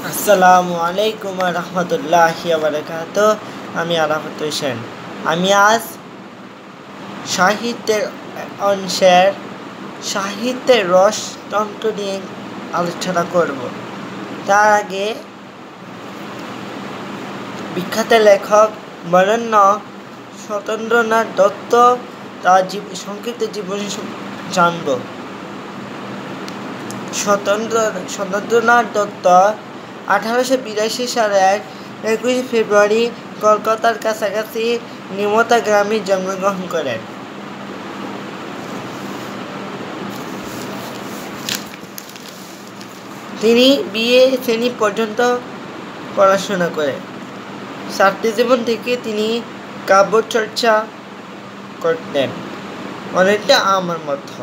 আসসালামু আলাইকুম রহমতুল্লাহি বারাকাতুহু। আমি আরাফাত হোসেন। আমি আজ সাহিত্যের অংশের সাহিত্যের রসতন্ত্র নিয়ে আলোচনা করব। তার আগে বিখ্যাত লেখক বরেণ্য সত্যেন্দ্রনাথ দত্ত তার সংক্ষিপ্ত জীবনী জানব। সত্যেন্দ্রনাথ দত্ত 1882 সালের 21 ফেব্রুয়ারি কলকাতার কাছাকাছি নিমতা গ্রামে জন্মগ্রহণ করেন। তিনি বিএ শ্রেণী পর্যন্ত পড়াশোনা করেন। ছাত্র জীবন থেকে তিনি কাব্যচর্চা করতেন, অনেকটা আমার মতো।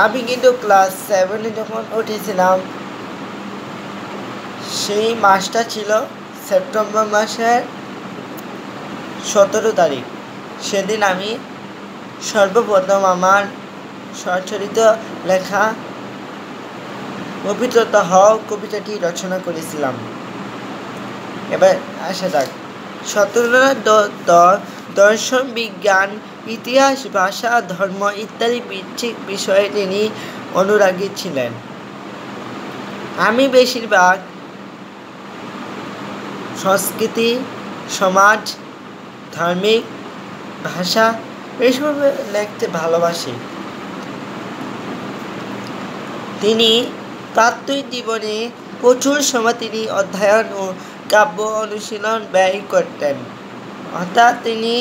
আমি কিন্তু ক্লাস 7-এ যখন উঠেছিলাম, সেই মাসটা ছিল সেপ্টেম্বর মাসের 17 তারিখ। সেদিন আমি সর্বপ্রথম আমার স্বরচিত লেখা পবিত্রতা হও কবিতাটি রচনা করেছিলাম। এবার আসা যাক। সত্যেন্দ্রনাথ দত্ত দর্শন, বিজ্ঞান, ইতিহাস, ভাষা, ধর্ম ইত্যাদি ভিত্তিক বিষয়ে তিনি অনুরাগী ছিলেন। আমি বেশিরভাগ সংস্কৃতি, সমাজ, ধার্মিক, ভাষা এসব লিখতে ভালোবাসি। তিনি তাত্ত্বিক জীবনে প্রচুর সময় তিনি অধ্যয়ন ও কাব্য অনুশীলন ব্যয় করতেন। অর্থাৎ তিনি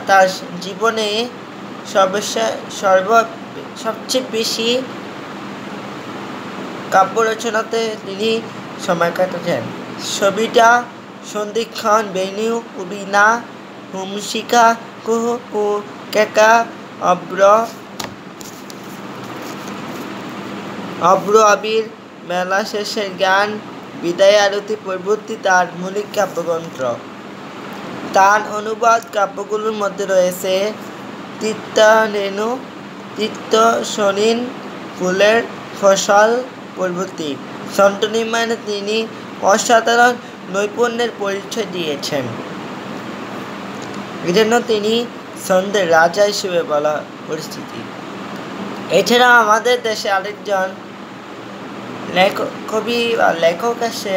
তার জীবনে সবচেয়ে বেশি কাব্য রচনাতে তিনি সময় কাটাতেন। ছবিটা সন্ধিক্ষণ, বেণু ও বীণা, হুমশিখা, কুহ ও কেকা, অব্র আবির, মেলা শেষের গান, বিদায় আরতি প্রভৃতি তার মৌলিক কাব্যগ্রন্থ। তার অনুবাদ কাব্যগুলোর মধ্যে রয়েছে তিক্তরেণু, তিক্তসলিল, ফুলের ফসল প্রভৃতি। ছন্দ নির্মাণে তিনি অসাধারণ নৈপুণ্যের পরিচয় দিয়েছেন। এজন্য তিনি ছন্দের রাজা হিসেবে বলা পরিচিতি। এছাড়া আমাদের দেশে আরেকজন কবি বা লেখক আছে,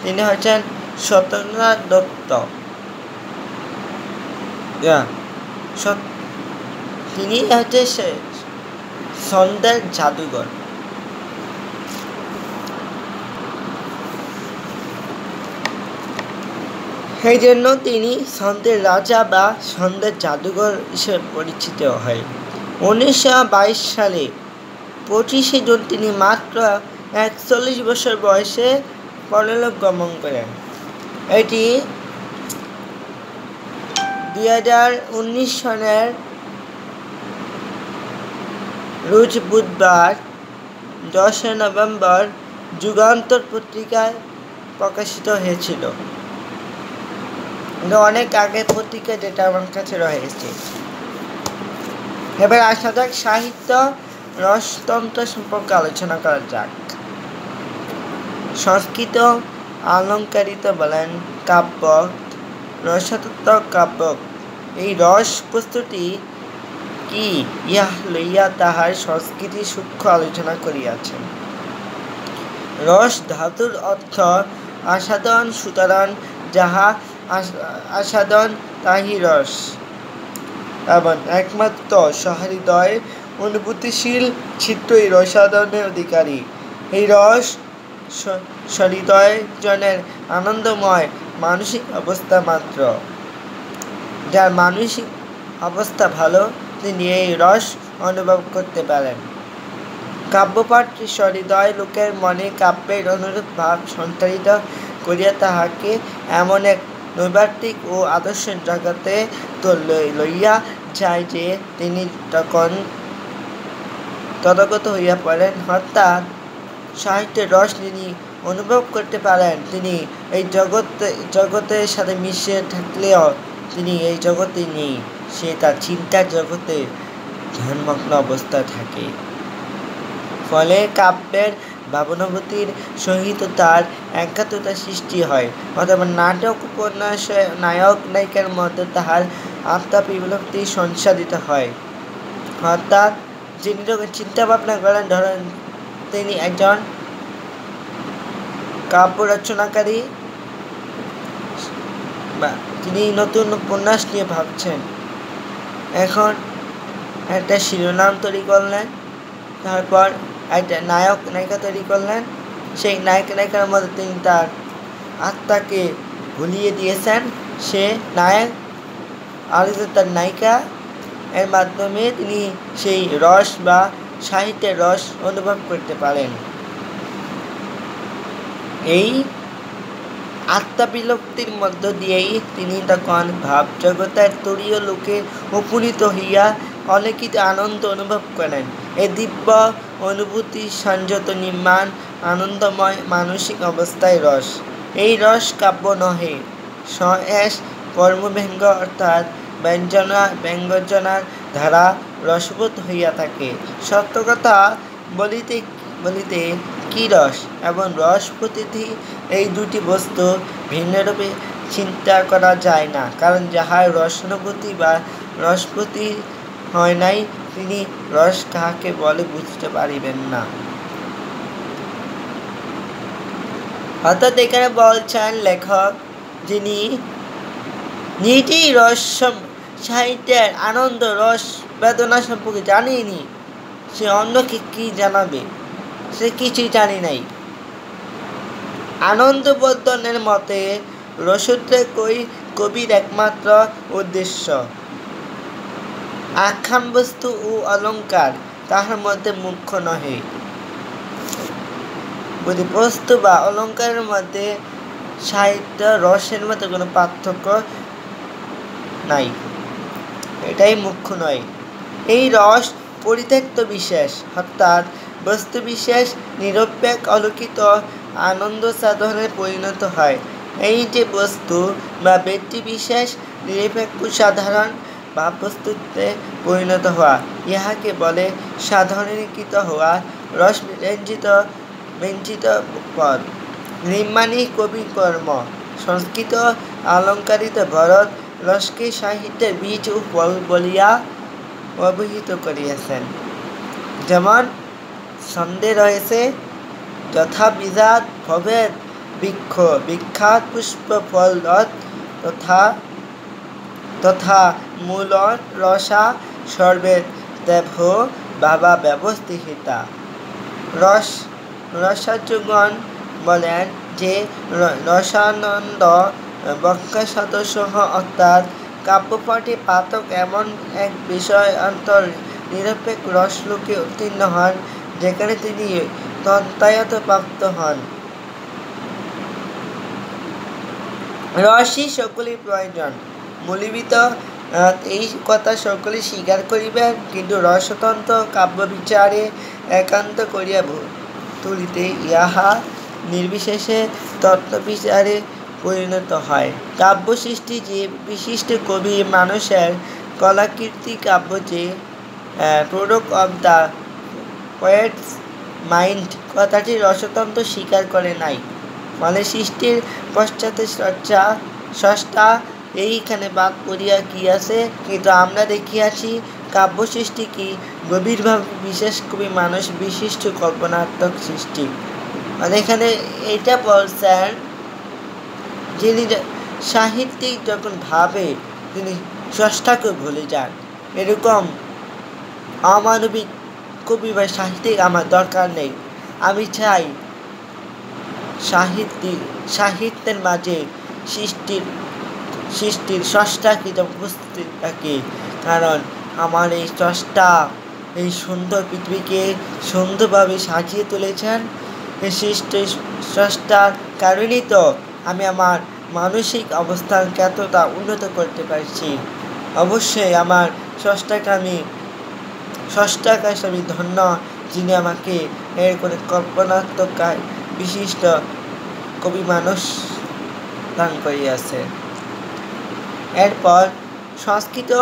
তিনি হচ্ছেন সত্যেন্দ্রনাথ দত্ত। তিনি হচ্ছে ছন্দের জাদুঘর। সেই জন্য তিনি ছন্দের রাজা বা ছন্দের জাদুঘর হিসেবে পরিচিত হয়। 1922 সালে 25শে জুন তিনি মাত্র 41 বছর বয়সে পরলোক গমন করেন। এটি 2019 সনের রোজ বুধবার 10 নভেম্বর যুগান্তর পত্রিকায় প্রকাশিত হয়েছিল। অনেক আগের পত্রিকা, যেটা আমার কাছে রয়েছে। এবার আসা যাক সাহিত্য রসতন্ত্র সম্পর্কে আলোচনা করা যাক। সংস্কৃত অলঙ্কারিত বলেন কাব্য, রসতত্ত্ব কাব্য। এই রস বস্তুটি কি ইহা লইয়া তাহার সংস্কৃতি সূক্ষ্ম আলোচনা করিয়াছেন। রস ধাতুর অর্থ আস্বাদন, সুতরাং যাহা আস্বাদন তাহি রস, এবং একমাত্র সহৃদয় অনুভূতিশীল চিত্তই রসাদনের অধিকারী। এই রস সহৃদয় জনের আনন্দময় মানসিক অবস্থা মাত্র। যার মানসিক অবস্থা ভালো, তিনি এই রস অনুভব করতে পারেন। কাব্যপাঠ সহৃদয় লোকের মনে কাব্যের অনুরূপ ভাব সঞ্চারিত করিয়া তাহাকে এমন এক নৈর্ব্যক্তিক ও আদর্শের জগতে লইয়া যায় যে তিনি তখন তথাগত হইয়া পড়েন। অর্থাৎ সাহিত্যের রস তিনি অনুভব করতে পারেন। তিনি এই জগতের সাথে মিশে থাকলেও তিনি এই জগতে নেই, সে তার চিন্তার জগতে ধ্যানমগ্ন অবস্থায় থাকে। ফলে কাব্যের ভাবনাবতীর সহিত তার একাত্মতা সৃষ্টি হয়, অথবা নাটক উপন্যাসে নায়ক নায়িকার মধ্যে তাহার আত্মা বিভক্তি সংসাধিত হয়। অর্থাৎ যিনি যখন চিন্তা ভাবনা করেন, ধরেন তিনি একজন কাব্য রচনাকারী বা তিনি নতুন উপন্যাস নিয়ে ভাবছেন, এখন একটা শিরোনাম তৈরি করলেন, তারপর একটা নায়ক নায়িকা তৈরি করলেন, সেই নায়ক নায়িকার মধ্যে তিনি তার আত্মাকে ভুলিয়ে দিয়েছেন, সে নায়ক আর তার নায়িকা এর মাধ্যমে তিনি সেই রস বা সাহিত্যের রস অনুভব করতে পারেন। এই আত্মাবিলুপ্তির মধ্য দিয়েই তিনি তখন ভাব জগতের তরীয় লোকে উপনীত হইয়া অলিখিত আনন্দ অনুভব করেন। এই দিব্য অনুভূতি সংযত নির্মাণ আনন্দময় মানসিক অবস্থায় রস। এই রস কাব্য নহে, স্বয়েশ কর্মব্যঙ্গ অর্থাৎ ব্যঙ্গরচনার ধারা রসবোধ হইয়া থাকে। সত্য কথা বলিতে বলিতে কি রস এবং রস প্রকৃতি এই দুটি বস্তু ভিন্নরূপে চিন্তা করা যায় না, কারণ যাহার রসানুভূতি বা রসপ্রতি হয় নাই, তিনি রস কাহাকে বলে বুঝতে পারিবেন না। অর্থাৎ এখানে বলছেন লেখক, যিনি নিজেই রস সাহিত্যের আনন্দ রস বেদনা সম্পর্কে জানেনি, সে অন্যকে কি জানাবে, সে কিছুই জানে নাই। আনন্দ বর্ধনের মতে রসোদ্রেকই কবির একমাত্র উদ্দেশ্য। আখ্যান বস্তু ও অলঙ্কার তাহার মধ্যে মুখ্য নহে। বস্তু বা অলঙ্কারের মধ্যে সাহিত্য রসের মধ্যে কোনো পার্থক্য নাই, এটাই মুখ্য নয়। এই রস পরিত্যক্ত বিশেষ, অর্থাৎ বস্তু বিশেষ নিরপেক্ষ অলৌকিক আনন্দ সাধনে পরিণত হয়। এই যে বস্তু বা ব্যক্তি বিশেষ নিরপেক্ষ সাধারণ ভাববস্তুতে পরিণত হওয়া, ইহাকে বলে সাধারণীকৃত হওয়া। রস ব্যঞ্জিত পদ নির্মাণী কবি কর্ম। সংস্কৃত অলঙ্কারিত ভরত রসকে সাহিত্যের বীজ ও ফল বলিয়া অভিহিত করিয়াছেন। যেমন ছন্দে রয়েছে যথা বীজাৎ ভবেৎ বৃক্ষ বিখ্যাত পুষ্প ফল তথা মূলত রসা সর্বেত দেব বাবা ব্যবস্থিতা। রসার্যগণ বলেন যে রসানন্দ বক্ষসদস্য, অর্থাৎ কাব্যপাঠে পাঠক এমন এক বিষয় অন্তর নিরপেক্ষ রসলোকে উত্তীর্ণ হন, যেখানে তিনি তন্ত্রায়ত্ত প্রাপ্ত হন। রসই সকলের প্রয়োজন, মূলীভূত এই কথা সকলে স্বীকার করিবেন, কিন্তু রসতন্ত্র কাব্যবিচারে একান্ত করিয়া তুলিতে ইহা নির্বিশেষে তত্ত্ববিচারে পরিণত হয়। কাব্য সৃষ্টি যে বিশিষ্ট কবি মানুষের কলাকীর্তি কাব্য যে product of the poet's mind কথাটি রসতন্ত্র স্বীকার করে নাই। ফলে সৃষ্টির পশ্চাতে স্রষ্টা এইখানে বাদ পড়িয়া গিয়াছে, কিন্তু আমরা দেখিয়াছি কাব্য সৃষ্টি কি গভীরভাবে বিশেষ কবি মানুষ বিশিষ্ট কল্পনাত্মক সৃষ্টি। মানে এখানে এটা বলছেন, যিনি সাহিত্যিক যখন ভাবে তিনি স্রষ্টাকে ভুলে যান। এরকম অমানবিক কবি বা সাহিত্যিক আমার দরকার নেই। আমি চাই সাহিত্যের মাঝে সৃষ্টির স্রষ্টাকে উপস্থিত থাকে, কারণ আমার এই স্রষ্টা এই সুন্দর পৃথিবীকে সুন্দরভাবে সাজিয়ে তুলেছেন। এই সৃষ্টির স্রষ্টার কারণেই তো আমি আমার মানসিক অবস্থানকে এতটা উন্নত করতে পারছি। অবশ্যই আমার স্রষ্টাকে আমি ধন্য, যিনি আমাকে এর করে কল্পনাত্মক বিশিষ্ট কবি মানুষ দান করিয়াছে। এরপর সংস্কৃত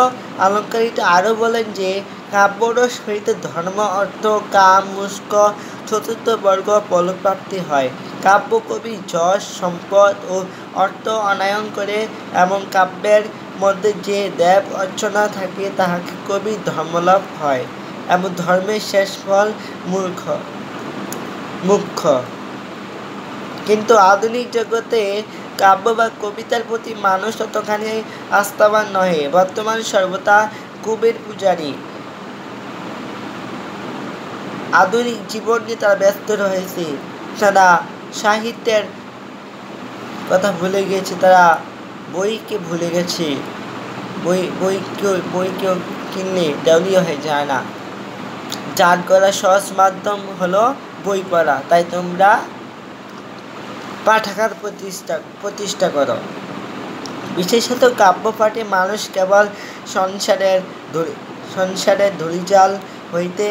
অলঙ্কারিত আরও বলেন যে কাব্যরস হইতে ধর্ম, অর্থ, কাম, মুষ্ক চতুর্থ বর্গ ফলপ্রাপ্তি হয়। কাব্য কবি যশ, সম্পদ ও অর্থ আনয়ন করে এবং কাব্যের মধ্যে যে দেব অর্চনা থাকে তাহাকে কবি ধর্মলাভ হয় এবং ধর্মের শেষ ফল মুখ্য। কিন্তু আধুনিক জগতে কাব্য বা কবিতার প্রতি মানুষ ততখানি আস্থাবান নহে। বর্তমান সর্বদা কুবের পূজারী। আধুনিক জীবন নিয়ে তারা ব্যস্ত রয়েছে। তারা সাহিত্যের কথা ভুলে গেছে, তারা বইকে ভুলে গেছে। বইকেও কিনলে দেউলিয়া হয়ে যায় না। যার করা সহজ মাধ্যম হলো বই পড়া। তাই তোমরা পাঠাগার প্রতিষ্ঠা করো। বিশেষত কাব্য পাঠে মানুষ কেবল সংসারের ধূলিজাল হইতে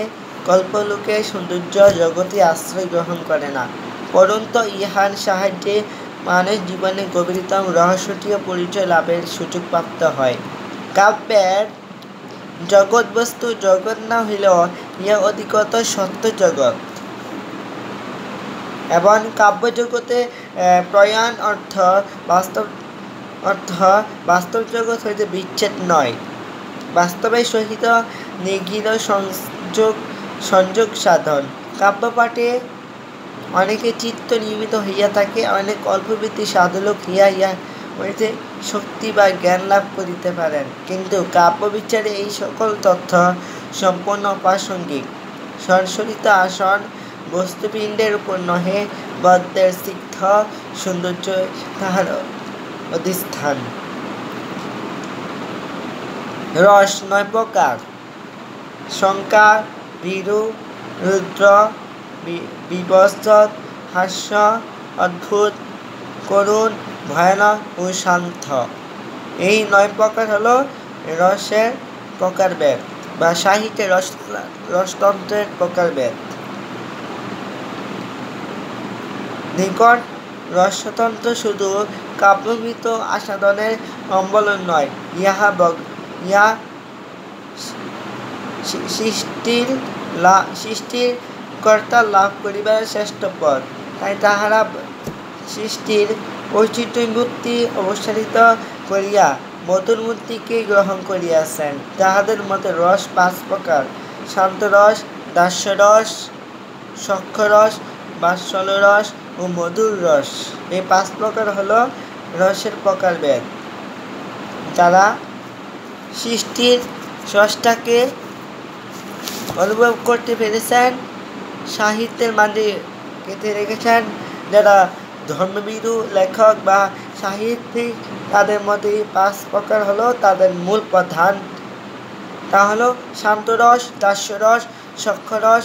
কল্পলোকের সৌন্দর্য জগতে আশ্রয় গ্রহণ করে না, পরন্তু ইহার সাহায্যে মানুষ জীবনের গভীরতম রহস্যটিও পরিচয় লাভের সুযোগ প্রাপ্ত হয়। কাব্যের জগৎবস্তু জগৎ না হইলেও ইহা অধিকতর সত্য জগৎ, এবং কাব্যজগতে প্রয়াণ অর্থ বাস্তব জগৎ হইতে বিচ্ছেদ নয়, বাস্তবের সহিত নিগূঢ় সংযোগ সাধন। কাব্যপাঠে অনেকে চিত্ত নির্মিত হইয়া থাকে, অনেক অল্পবৃত্তি সাধুলোক ইহা হইতে শক্তি বা জ্ঞান লাভ করিতে পারেন। কিন্তু কাব্য বিচারে এই সকল তথ্য সম্পূর্ণ অপ্রাসঙ্গিক। সরসরিত আসন বস্তুপিণ্ডের উপর নহে, গদ্যের স্নিগ্ধ সৌন্দর্য তাহার অধিষ্ঠান। রস ৯ প্রকার: শঙ্কা, ভীরু, রুদ্র, বিভৎস, হাস্য, অদ্ভুত, করুণ, ভয়ানক ও শান্ত। এই ৯ প্রকার হল রসের প্রকারভেদ বা সাহিত্যের রসতন্ত্রের প্রকারভেদ। নিকট রসতন্ত্র শুধু কাব্যমৃত আস্বাদনের অবলম্বন নয়, ইহা সৃষ্টির কর্তা লাভ করিবার শ্রেষ্ঠ পথ। তাই তাহারা সৃষ্টির ঐচিত্যমূর্তি অবসারিত করিয়া মধুর মূর্তিকে গ্রহণ করিয়াছেন। তাহাদের মতে রস ৫ প্রকার: শান্তরস, দাস্যরস, সখ্যরস, বাৎসল্যরস ও মধুর রস। এই ৫ প্রকার হল রসের প্রকারভেদ। যারা সৃষ্টির স্রষ্টাকে অনুভব করতে পেরেছেন, সাহিত্যের মাঝে গেঁথে রেখেছেন, যারা ধর্মবিদু লেখক বা সাহিত্যিক, তাদের মধ্যে ৫ প্রকার হলো তাদের মূল প্রধান। তা হলো শান্তরস, দাস্যরস, সখ্যরস,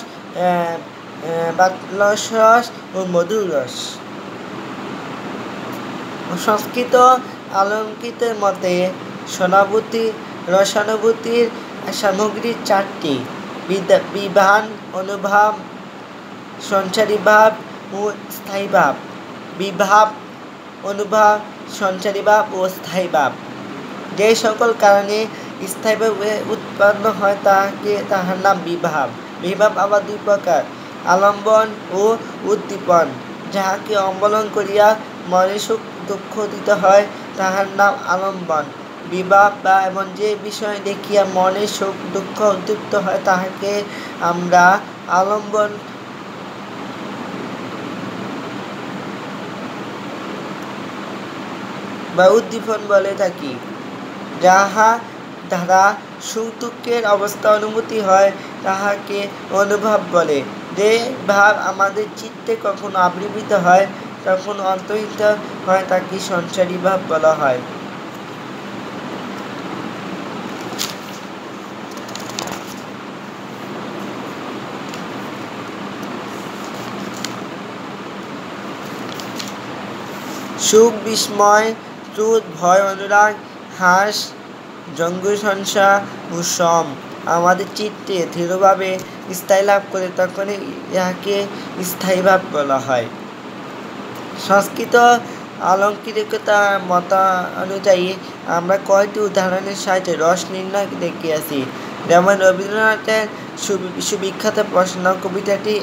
বাৎসল্যরস ও মধুর রস। সংস্কৃত অলঙ্কৃতের মতে রসানুভূতির সামগ্রী ৪টি: বিভান, অনুভাব, সঞ্চারী ভাব ও স্থায়ী ভাব। বিভাব, অনুভাব, সঞ্চারী ভাব ও স্থায়ী ভাব। যে সকল কারণে স্থায়ীভাবে উৎপন্ন হয় তাহার নাম বিভাব। বিভাব আবার ২ প্রকার: আলম্বন ও উদ্দীপন। যাহাকে অবলম্বন করিয়া মনে সুখ দুঃখ উদিত হয় তাহার নাম আলম্বন। বিভাব বা এমন যে বিষয় দেখিয়া মনে সুখ দুঃখ উদ্দীপ্ত হয় তাহাকে আমরা আলম্বন বা উদ্দীপন বলে থাকি। যাহা দ্বারা সুখ দুঃখের অবস্থা অনুভূতি হয় তাহাকে অনুভাব বলে। যে ভাব আমাদের চিত্তে কখনো আবির্ভূত হয়, কখনো অন্তর্হিত হয়, তাকে সঞ্চারী ভাব বলা হয়। সুখ, বিস্ময়, ক্রোধ, ভয়, অনুরাগ, হাস, জঙ্গল সংসার ও শম আমাদের চিত্তে দৃঢ়ভাবে স্থায়ী লাভ করে, তখন ইহাকে স্থায়ী ভাব বলা হয়। সংস্কৃত অলঙ্কৃতিকতার মত অনুযায়ী আমরা কয়টি উদাহরণের সাহায্যে রস নির্ণয় দেখিয়াছি। যেমন রবীন্দ্রনাথের সুবিখ্যাত প্রশ্ন কবিতাটি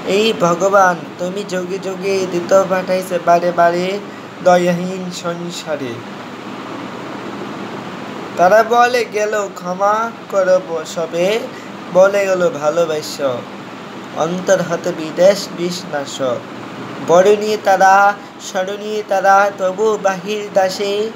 এই ভগবান তুমি যোগে যোগে দিত পাঠাইছে বারে বারে দয়াহীন সংসারে। তারা বলে গেল ক্ষমা করব সবে, বলে গেল ভালোবাস অন্তর হতে বিদেশ বিষ্ণাস। বরণী তারা স্মরণীয় তারা তবু বাহির দাসে